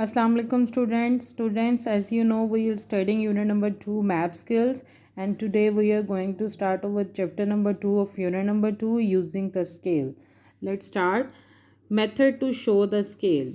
Assalamu alaikum students, as you know, we are studying unit number 2 map skills, and today we are going to start over chapter number 2 of unit number 2 using the scale. Let's start. Method to show the scale.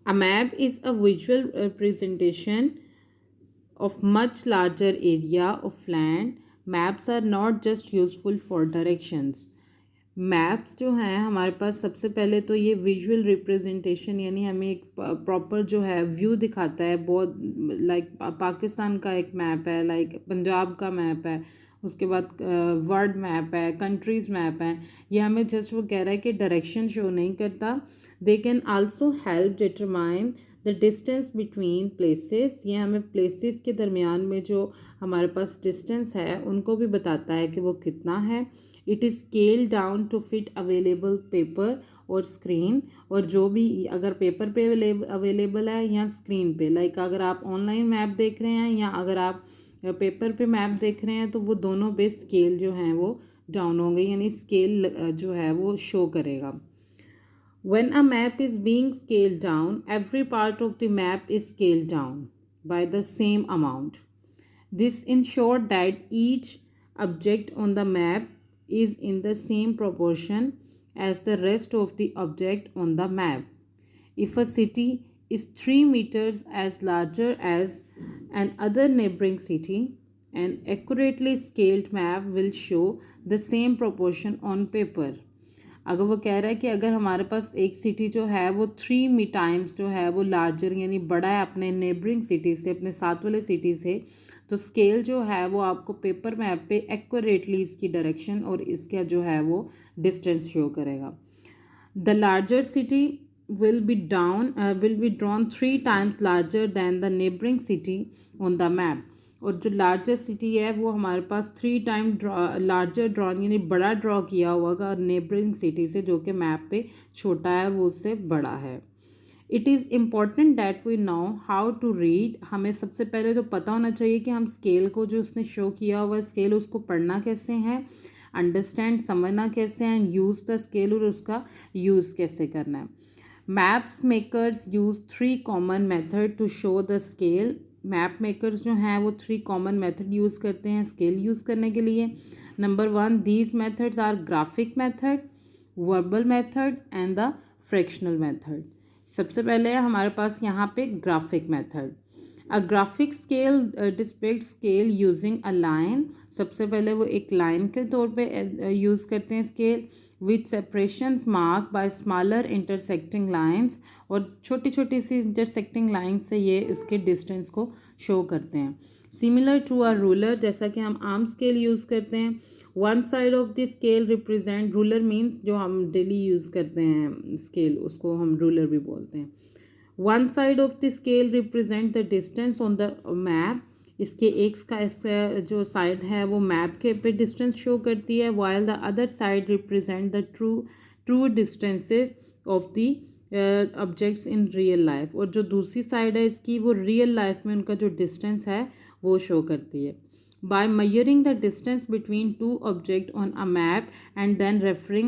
A map is a visual representation of much larger area of land. Maps are not just useful for directions. Maps जो हैं हमारे पास सबसे पहले तो ये visual representation यानी हमें एक प्रॉपर जो है व्यू दिखाता है। बहुत लाइक पाकिस्तान का एक मैप है, लाइक पंजाब का मैप है, उसके बाद वर्ल्ड मैप है, कंट्रीज़ मैप है। ये हमें जस्ट वो कह रहा है कि डायरेक्शन शो नहीं करता। They can also help determine the distance between places. ये हमें प्लेसेस के दरमियान में जो हमारे पास डिस्टेंस है उनको भी बताता है कि वो कितना है। It is scale down to fit available paper और स्क्रीन, और जो भी अगर पेपर पे अवेलेबल है या स्क्रीन पे, लाइक अगर आप ऑनलाइन मैप देख रहे हैं या अगर आप पेपर पे मैप देख रहे हैं तो वो दोनों पे स्केल जो हैं वो डाउन होंगे, यानी स्केल जो है वो शो करेगा। When a map is being scaled down, every part of the map is scaled down by the same amount. This ensures that each object on the map is in the same proportion as the rest of the object on the map. If a city is 3 meters as larger as an other neighboring city, an accurately scaled map will show the same proportion on paper. अगर वो कह रहा है कि अगर हमारे पास एक city जो है वो 3 टाइम्स जो है वो लार्जर यानी बड़ा है अपने नेबरिंग सिटी से, अपने साथ वाले सिटी से, तो स्केल जो है वो आपको पेपर मैप पे एक्यूरेटली इसकी डायरेक्शन और इसका जो है वो डिस्टेंस शो करेगा। The larger city will be drawn 3 times larger than the neighboring city on the map. और जो लार्जेस्ट सिटी है वो हमारे पास 3 टाइम लार्जर ड्रॉन यानी बड़ा ड्रॉ किया हुआ होगा नेबरिंग सिटी से, जो कि मैप पे छोटा है वो उससे बड़ा है। It is important that we know how to read. हमें सबसे पहले तो पता होना चाहिए कि हम स्केल को जो उसने शो किया हुआ स्केल उसको पढ़ना कैसे है, अंडरस्टैंड समझना कैसे है, एंड यूज़ द स्केल और उसका यूज़ कैसे करना है। Maps makers use 3 common method to show the scale. Map makers जो हैं वो 3 कॉमन मेथड यूज़ करते हैं स्केल यूज़ करने के लिए। Number 1, these methods are graphic method, verbal method and the fractional method. सबसे पहले हमारे पास यहाँ पे graphic method. A graphic scale displayed scale using a line. सबसे पहले वो एक लाइन के तौर पे यूज़ करते हैं scale with separations mark bye smaller intersecting lines, और छोटी छोटी सी इंटरसेक्टिंग लाइन से ये इसके डिस्टेंस को शो करते हैं। सिमिलर टू अ रूलर, जैसा कि हम आम स्केल यूज़ करते हैं। One side of the scale represent, ruler means जो हम डेली यूज़ करते हैं स्केल उसको हम रूलर भी बोलते हैं। One side of the scale represent the distance on the map. इसके एक का इसका जो साइड है वो मैप के पे डिस्टेंस शो करती है, while the other side represent the true distances of the objects in real life. और जो दूसरी साइड है इसकी वो रियल लाइफ में उनका जो डिस्टेंस है वो शो करती है। By measuring the distance between two objects on a map and then referring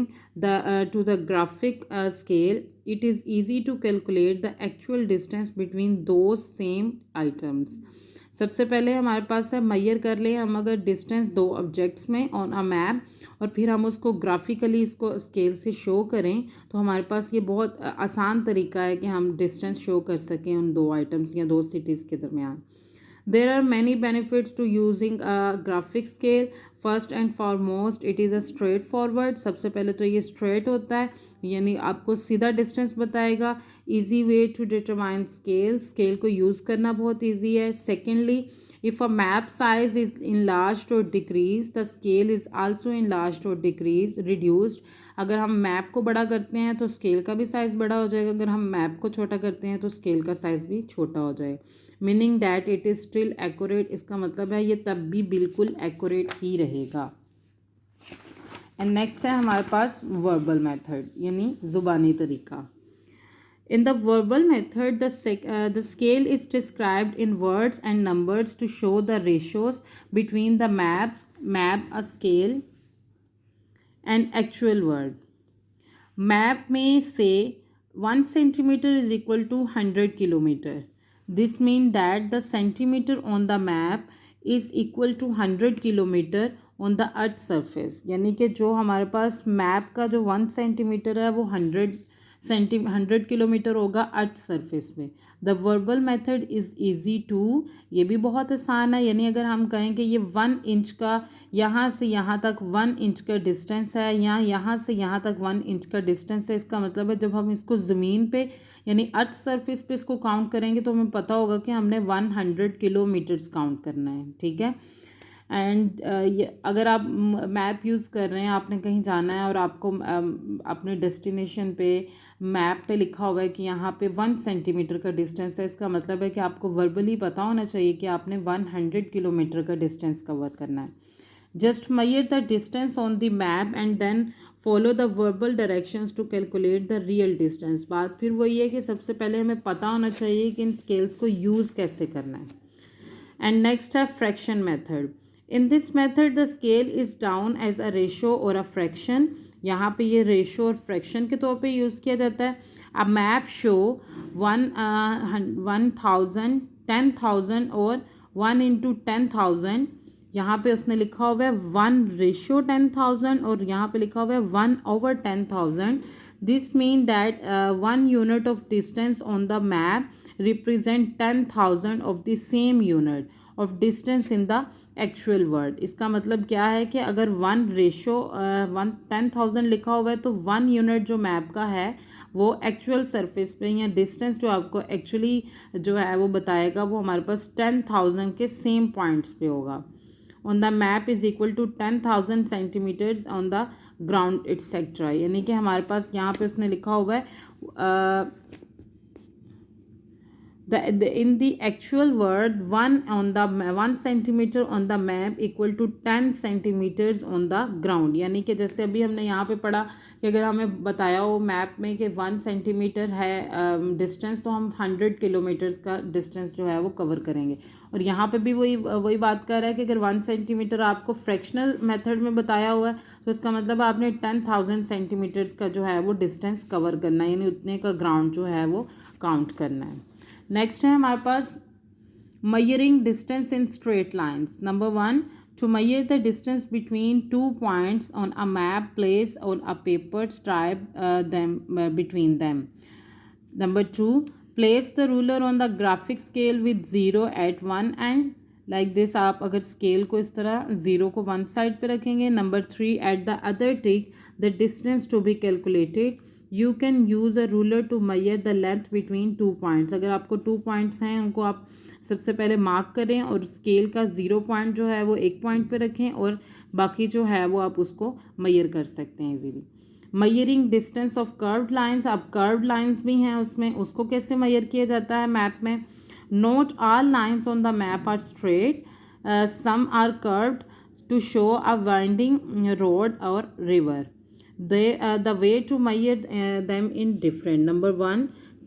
to the graphic scale, it is easy to calculate the actual distance between those same items. सबसे पहले हमारे पास है मैयर कर लें हम अगर डिस्टेंस दो ऑब्जेक्ट्स में ऑन अ मैप, और फिर हम उसको ग्राफिकली इसको स्केल से शो करें, तो हमारे पास ये बहुत आसान तरीका है कि हम डिस्टेंस शो कर सकें उन दो आइटम्स या दो सिटीज़ के दरमियान। There are many benefits to using a graphic scale. First and foremost, it is a straightforward. सबसे पहले तो ये straight होता है, यानी आपको सीधा distance बताएगा. Easy way to determine scale. Scale को use करना बहुत easy है. Secondly, if a map size is enlarged or decreased, the scale is also enlarged or reduced. अगर हम मैप को बड़ा करते हैं तो स्केल का भी साइज़ बड़ा हो जाएगा, अगर हम मैप को छोटा करते हैं तो स्केल का साइज़ भी छोटा हो जाएगा। Meaning that it is still accurate, इसका मतलब है ये तब भी बिल्कुल एक्यूरेट ही रहेगा। एंड नेक्स्ट है हमारे पास वर्बल मेथड यानी ज़ुबानी तरीका। In the verbal method, the scale is described in words and numbers to show the ratios between the map, a scale, and actual word. Map में से 1 centimeter is equal to 100 kilometer. This means that the centimeter on the map is equal to 100 kilometer on the earth surface. यानी कि जो हमारे पास map का जो 1 centimetre है वो 100 किलोमीटर होगा अर्थ सरफेस पे. The verbal method is easy to, ये भी बहुत आसान है. यानी अगर हम कहें कि ये 1 इंच का यहाँ से यहाँ तक 1 इंच का डिस्टेंस है या यहाँ से यहाँ तक 1 इंच का डिस्टेंस है, इसका मतलब है जब हम इसको ज़मीन पे यानी अर्थ सरफेस पे इसको काउंट करेंगे तो हमें पता होगा कि हमने 100 किलोमीटर्स काउंट करना है. ठीक है. एंड अगर आप मैप यूज़ कर रहे हैं, आपने कहीं जाना है और आपको अपने डेस्टिनेशन पे मैप पे लिखा हुआ है कि यहाँ पे 1 सेंटीमीटर का डिस्टेंस है, इसका मतलब है कि आपको वर्बली पता होना चाहिए कि आपने 100 किलोमीटर का डिस्टेंस कवर करना है. Just measure the distance on the map and then follow the verbal directions to calculate the real distance. बात फिर वही है कि सबसे पहले हमें पता होना चाहिए कि इन स्केल्स को यूज़ कैसे करना है. एंड नेक्स्ट है fraction method. In this method the scale is down as a ratio और अ फ्रैक्शन. यहाँ पे ये रेशो और फ्रैक्शन के तौर पे यूज़ किया जाता है. अ मैप शो 1000, 10,000 और 1 into 10,000. यहाँ पे उसने लिखा हुआ है 1:10,000 और यहाँ पे लिखा हुआ है 1/10,000. This mean that 1 unit of distance on the map represent 10,000 of the same unit of distance in the actual word. इसका मतलब क्या है कि अगर 10,000 लिखा हुआ है तो 1 यूनिट जो मैप का है वो एक्चुअल सरफेस पे या डिस्टेंस जो आपको एक्चुअली जो है वो बताएगा वो हमारे पास 10,000 के सेम पॉइंट्स पे होगा. On the map is equal to 10,000 centimetres on the ground etcetera. यानी कि हमारे पास यहाँ पे उसने लिखा हुआ है in the actual word 1 centimeter on the map equal to 10 centimeters on the ground. यानी कि जैसे अभी हमने यहाँ पे पढ़ा कि अगर हमें बताया हो मैप में कि 1 सेंटीमीटर है डिस्टेंस तो हम 100 किलोमीटर्स का डिस्टेंस जो है वो कवर करेंगे. और यहाँ पे भी वही बात कर रहा है कि अगर 1 सेंटीमीटर आपको फ्रैक्शनल मेथड में बताया हुआ है तो इसका मतलब आपने 10,000 सेंटीमीटर्स का जो है वो डिस्टेंस कवर करना है, यानी उतने का ग्राउंड जो है वो काउंट करना है. नेक्स्ट है हमारे पास measuring distance in straight lines. Number 1, to measure the distance between 2 points on a map, place on a paper, stripe between them. Number 2, place the ruler on the graphic scale with 0 at one end. Like this, आप अगर scale को इस तरह 0 को one side पे रखेंगे. Number 3, at the other tick the distance to be calculated. You can use a ruler to measure the length between 2 points. अगर आपको 2 पॉइंट्स हैं उनको आप सबसे पहले मार्क करें और स्केल का 0 पॉइंट जो है वो 1 पॉइंट पे रखें और बाकी जो है वो आप उसको मेजर कर सकते हैं easily. Measuring distance of curved lines. अब कर्व्ड लाइंस भी हैं उसमें, उसको कैसे मेजर किया जाता है मैप में. Note all lines on the map are straight, some are curved to show a winding road और river. The way to measure them in different. Number 1,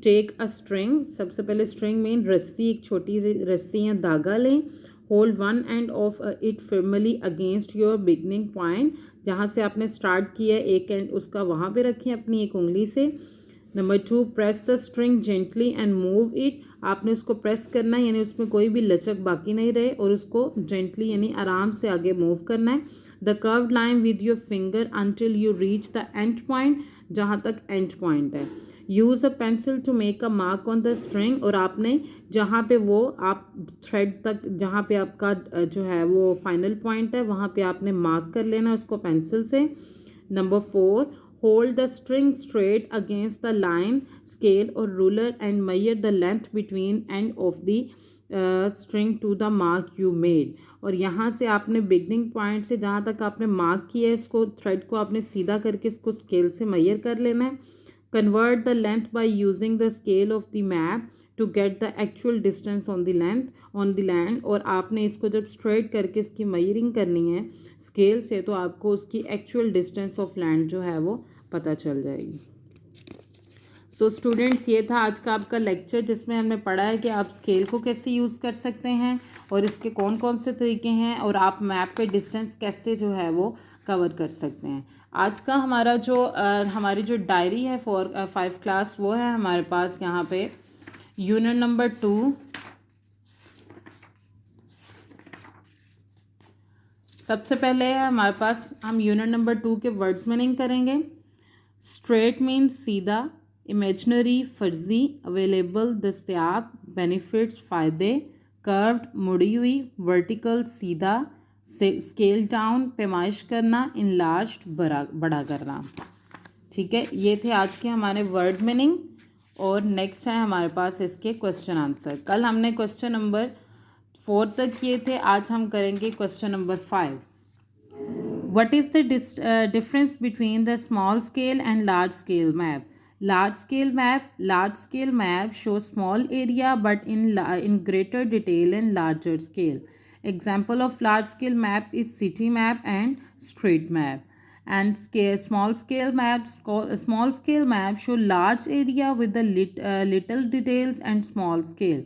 take a string. सबसे पहले string mean रस्सी, एक छोटी सी रस्सी या धागा लें. Hold one end of it firmly against your beginning point. जहाँ से आपने स्टार्ट किया है एक एंड उसका वहाँ पे रखें अपनी एक उंगली से. Number 2, press the string gently and move it. आपने उसको प्रेस करना है यानी उसमें कोई भी लचक बाकी नहीं रहे और उसको gently यानी आराम से आगे मूव करना है. The curved line with your finger until you reach the end point, जहाँ तक एंड पॉइंट है. Use a pencil to make a mark on the string. और आपने जहाँ पे वो आप थ्रेड तक जहाँ पे आपका जो है वो फाइनल पॉइंट है वहाँ पे आपने मार्क कर लेना उसको पेंसिल से. Number 4, hold the string straight against the line, scale or ruler and measure the length between end of the string to the mark you made. और यहाँ से आपने बिगनिंग पॉइंट से जहाँ तक आपने मार्क किया है इसको थ्रेड को आपने सीधा करके इसको स्केल से मेजर कर लेना है. Convert the length by using the scale of the map to get the actual distance on the length on the land. और आपने इसको जब स्ट्रेट करके इसकी मेजरिंग करनी है स्केल से तो आपको उसकी एक्चुअल डिस्टेंस ऑफ लैंड जो है वो पता चल जाएगी. सो स्टूडेंट्स, ये था आज का आपका लेक्चर जिसमें हमने पढ़ा है कि आप स्केल को कैसे यूज़ कर सकते हैं और इसके कौन कौन से तरीके हैं और आप मैप पे डिस्टेंस कैसे जो है वो कवर कर सकते हैं। आज का हमारा जो हमारी जो डायरी है फॉर 5 क्लास वो है हमारे पास यहाँ पे यूनिट नंबर 2। सबसे पहले है हमारे पास, हम यूनिट नंबर 2 के वर्ड्स मीनिंग करेंगे। स्ट्रेट मीन्स सीधा, इमेजनरी फर्जी, अवेलेबल दस्तयाब, बेनिफिट्स फ़ायदे, कर्व्ड मुड़ी हुई, वर्टिकल सीधा, स्केल डाउन पैमाइश करना, इनलार्ज्ड बड़ा करना। ठीक है, ये थे आज के हमारे वर्ड मीनिंग। और नेक्स्ट है हमारे पास इसके क्वेश्चन आंसर। कल हमने क्वेश्चन नंबर 4 तक किए थे, आज हम करेंगे question number 5। What is the difference between the small scale and large scale map? Large scale map shows small area but in greater detail and larger scale. Example of large scale map is city map and street map. And small scale map show large area with the little details and small scale.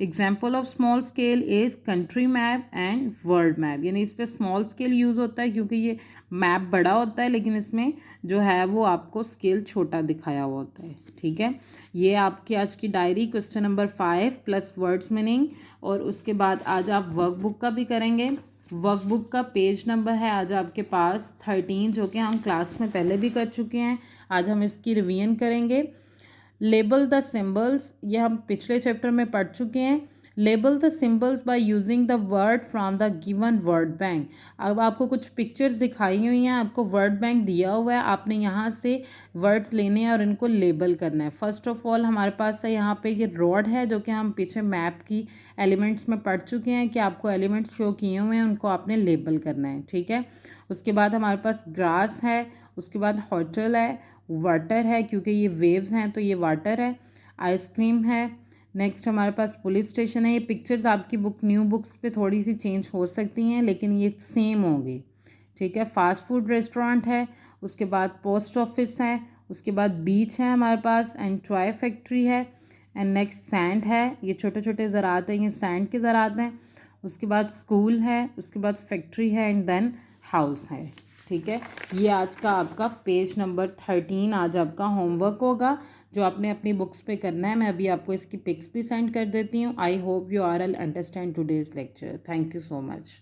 Example of small scale is country map and world map. यानी इस पर small scale use होता है क्योंकि ये map बड़ा होता है लेकिन इसमें जो है वो आपको स्केल छोटा दिखाया हुआ होता है। ठीक है, ये आपकी आज की diary question number 5 plus words meaning. और उसके बाद आज आप वर्कबुक का भी करेंगे। वर्कबुक का पेज नंबर है आज आपके पास 13, जो कि हम क्लास में पहले भी कर चुके हैं। आज हम इसकी रिवीजन करेंगे। लेबल द सिम्बल्स, ये हम पिछले चैप्टर में पढ़ चुके हैं। Label the symbols bye using the word from the given word bank. अब आपको कुछ पिक्चर्स दिखाई हुई हैं, आपको वर्ड बैंक दिया हुआ है, आपने यहाँ से वर्ड्स लेने हैं और इनको लेबल करना है। फर्स्ट ऑफ ऑल हमारे पास है यहाँ पे ये रॉड है, जो कि हम पीछे मैप की एलिमेंट्स में पढ़ चुके हैं कि आपको एलिमेंट्स शो किए हुए हैं, उनको आपने लेबल करना है। ठीक है, उसके बाद हमारे पास ग्रास है, उसके बाद होटल है, वाटर है क्योंकि ये वेव्स हैं तो ये वाटर है, आइसक्रीम है। नेक्स्ट हमारे पास पुलिस स्टेशन है। ये पिक्चर्स आपकी न्यू बुक्स पे थोड़ी सी चेंज हो सकती हैं लेकिन ये सेम होगी। ठीक है, फास्ट फूड रेस्टोरेंट है, उसके बाद पोस्ट ऑफिस है, उसके बाद बीच है हमारे पास एंड टॉय फैक्ट्री है। एंड नेक्स्ट सैंड है, ये छोटे छोटे ज़रात हैं, ये सैंड के ज़रात हैं। उसके बाद स्कूल है, उसके बाद फैक्ट्री है एंड देन हाउस है। ठीक है, ये आज का आपका पेज नंबर 13 आज आपका होमवर्क होगा जो आपने अपनी बुक्स पे करना है। मैं अभी आपको इसकी पिक्स भी सेंड कर देती हूँ। I hope you are all understand today's lecture. Thank you so much.